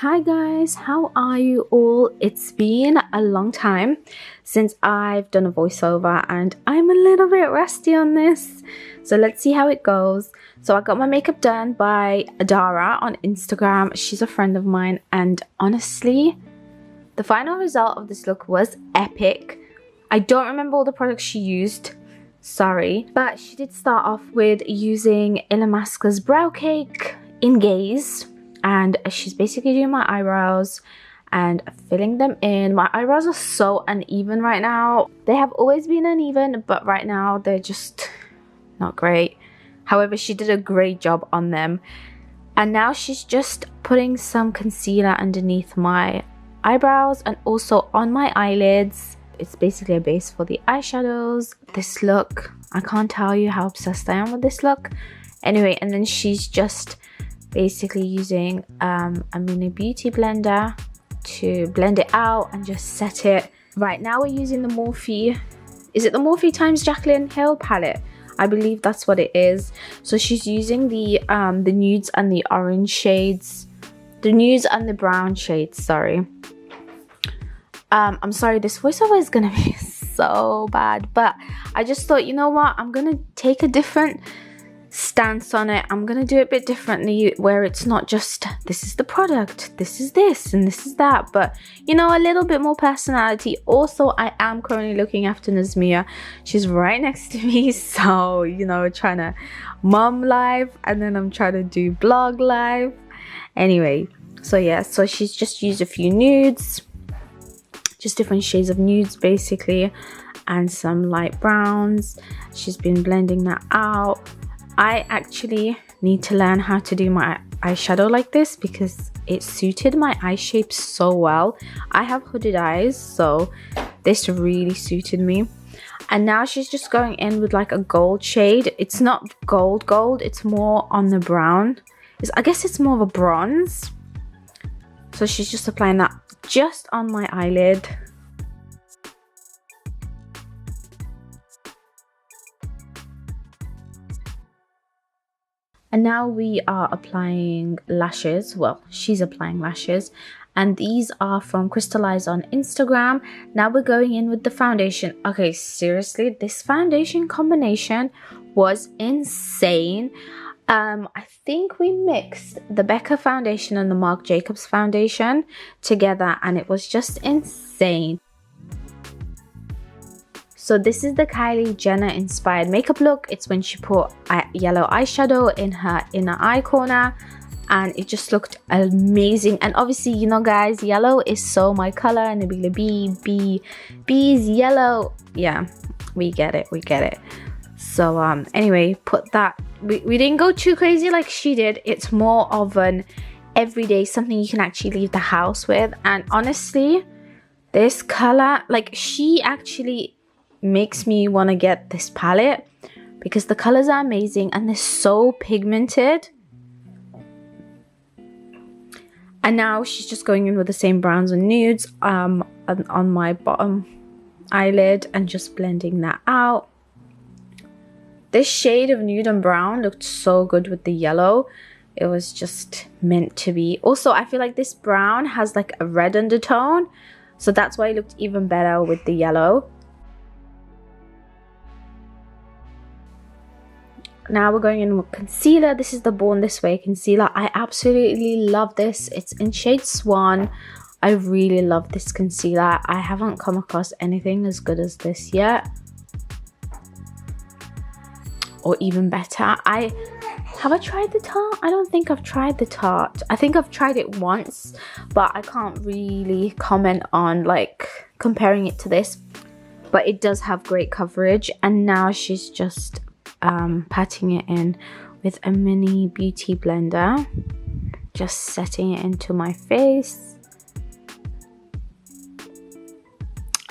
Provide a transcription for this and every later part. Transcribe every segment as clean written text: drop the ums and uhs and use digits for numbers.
Hi guys, how are you all? It's been a long time since I've done a voiceover and I'm a little bit rusty on this. So let's see how it goes. So I got my makeup done by Adara on Instagram. She's a friend of mine and honestly, the final result of this look was epic. I don't remember all the products she used, sorry. But she did start off with using Illamasqua's Brow Cake in Gaze. And she's basically doing my eyebrows and filling them in. My eyebrows are so uneven right now. They have always been uneven, but right now they're just not great. However, she did a great job on them. And now she's just putting some concealer underneath my eyebrows and also on my eyelids. It's basically a base for the eyeshadows. This look, I can't tell you how obsessed I am with this look. Anyway, and then she's just basically using a mini beauty blender to blend it out and just set it. Right now we're using the Morphe, is it the Morphe times Jaclyn Hill palette? I believe that's what it is. So she's using the nudes and the orange shades, the nudes and the brown shades, sorry. I'm sorry, this voiceover is gonna be so bad, but I just thought, you know what, I'm gonna take a different stance on it. I'm gonna do it a bit differently, where it's not just this is the product, this is this and this is that, but you know, a little bit more personality. Also, I am currently looking after Nazmia. She's right next to me, so you know, trying to mom live and then I'm trying to do blog live. Anyway, so yeah, so she's just used a few nudes, just different shades of nudes basically, and some light browns. She's been blending that out. I actually need to learn how to do my eyeshadow like this because it suited my eye shape so well. I have hooded eyes, so this really suited me. And now she's just going in with like a gold shade. It's not gold, it's more on the brown. I guess it's more of a bronze. So she's just applying that just on my eyelid. And now we are applying lashes. Well, she's applying lashes. And these are from Crystallize on Instagram. Now we're going in with the foundation. Okay, seriously, this foundation combination was insane. I think we mixed the Becca foundation and the Marc Jacobs foundation together and it was just insane. So this is the Kylie Jenner inspired makeup look. It's when she put yellow eyeshadow in her inner eye corner and it just looked amazing. And obviously, you know guys, yellow is so my color. Nabiilabee, B's yellow. Yeah, we get it. So anyway, put that. We didn't go too crazy like she did. It's more of an everyday, something you can actually leave the house with. And honestly, this color, like she actually makes me want to get this palette because the colors are amazing and they're so pigmented. And now she's just going in with the same browns and nudes on my bottom eyelid and just blending that out. This shade of nude and brown looked so good with the yellow. It was just meant to be. Also, I feel like this brown has like a red undertone, so that's why it looked even better with the yellow. Now we're going in with concealer. This is the Born This Way concealer. I absolutely love this. It's in shade Swan. I really love this concealer. I haven't come across anything as good as this yet, or even better. Have I tried the Tarte? I don't think I've tried the Tarte. I think I've tried it once, but I can't really comment on like comparing it to this, but it does have great coverage. And now she's just patting it in with a mini beauty blender, just setting it into my face.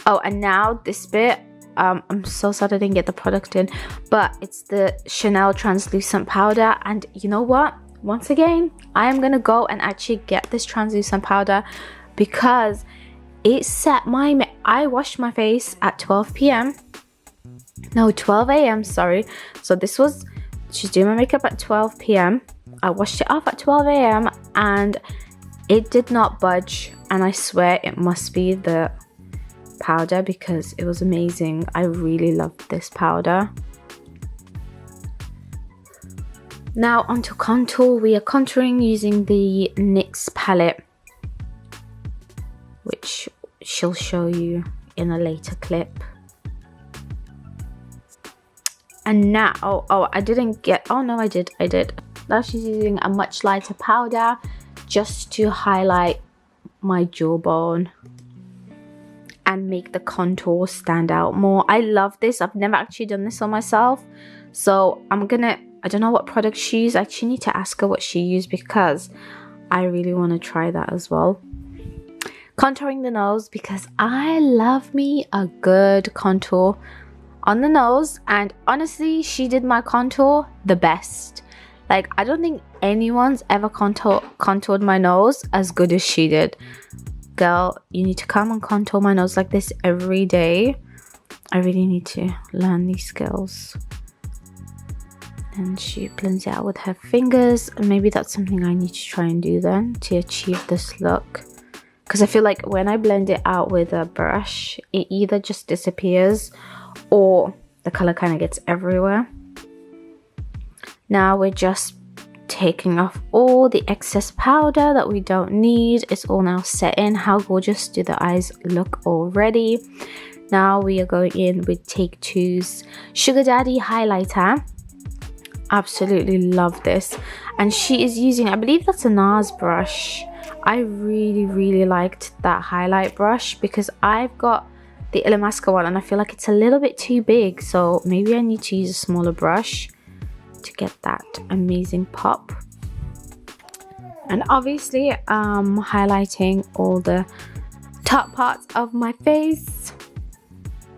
Oh, and now this bit, I'm so sad I didn't get the product in, but it's the Chanel translucent powder. And you know what, once again, I am gonna go and actually get this translucent powder because it set I washed my face at 12 p.m. No, 12 a.m. sorry. So she's doing my makeup at 12 p.m. I washed it off at 12 a.m. and It did not budge, and I swear it must be the powder because it was amazing. I really loved this powder. Now onto contour. We are contouring using the NYX palette, which she'll show you in a later clip. And now, oh I didn't get, oh no I did. Now she's using a much lighter powder just to highlight my jawbone and make the contour stand out more. I love this. I've never actually done this on myself, so I don't know what product she used. I actually need to ask her what she used because I really want to try that as well. Contouring the nose because I love me a good contour on the nose, and honestly she did my contour the best. Like, I don't think anyone's ever contoured my nose as good as she did. Girl, you need to come and contour my nose like this every day. I really need to learn these skills. And she blends it out with her fingers, and maybe that's something I need to try and do then to achieve this look, because I feel like when I blend it out with a brush, it either just disappears or the color kind of gets everywhere. Now we're just taking off all the excess powder that we don't need. It's all now set in. How gorgeous do the eyes look already? Now we are going in with Take Two's Sugar Daddy highlighter. Absolutely love this, and she is using, I believe that's a NARS brush. I really liked that highlight brush because I've got the Illamasqua one and I feel like it's a little bit too big, so maybe I need to use a smaller brush to get that amazing pop. And obviously highlighting all the top parts of my face.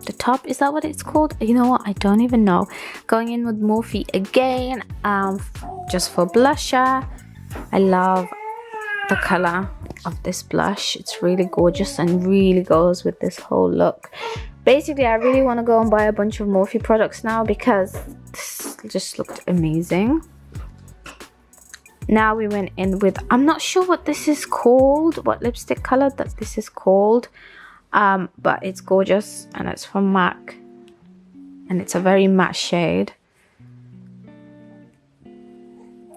The top, is that what it's called? You know what, I don't even know. Going in with Morphe again, just for blusher. I love the color of this blush. It's really gorgeous and really goes with this whole look. Basically, I really want to go and buy a bunch of Morphe products now because this just looked amazing. Now we went in with, I'm not sure what this is called, what lipstick color that this is called. But it's gorgeous, and it's from MAC, and it's a very matte shade.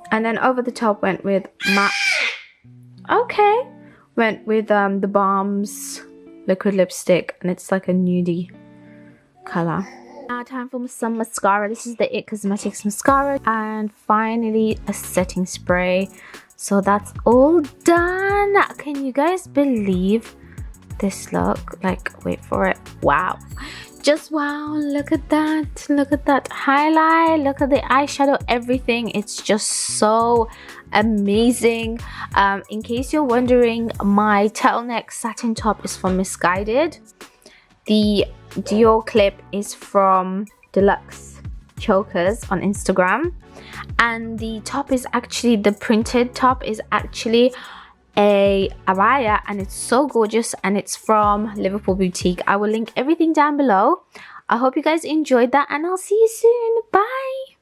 And then over the top went with matte. Okay, went with the Balm's liquid lipstick, and it's like a nudie color. Now time for some mascara. This is the It Cosmetics mascara, and finally a setting spray. So that's all done. Can you guys believe this look? Like, wait for it. Wow, just wow. Look at that highlight, look at the eyeshadow, everything. It's just so amazing. In case you're wondering, my turtleneck satin top is from Misguided. The Dior clip is from Deluxe Chokers on Instagram, and the top is actually, the printed top is actually a Abaya, and it's so gorgeous, and it's from Liverpool Boutique. I will link everything down below. I hope you guys enjoyed that, and I'll see you soon. Bye.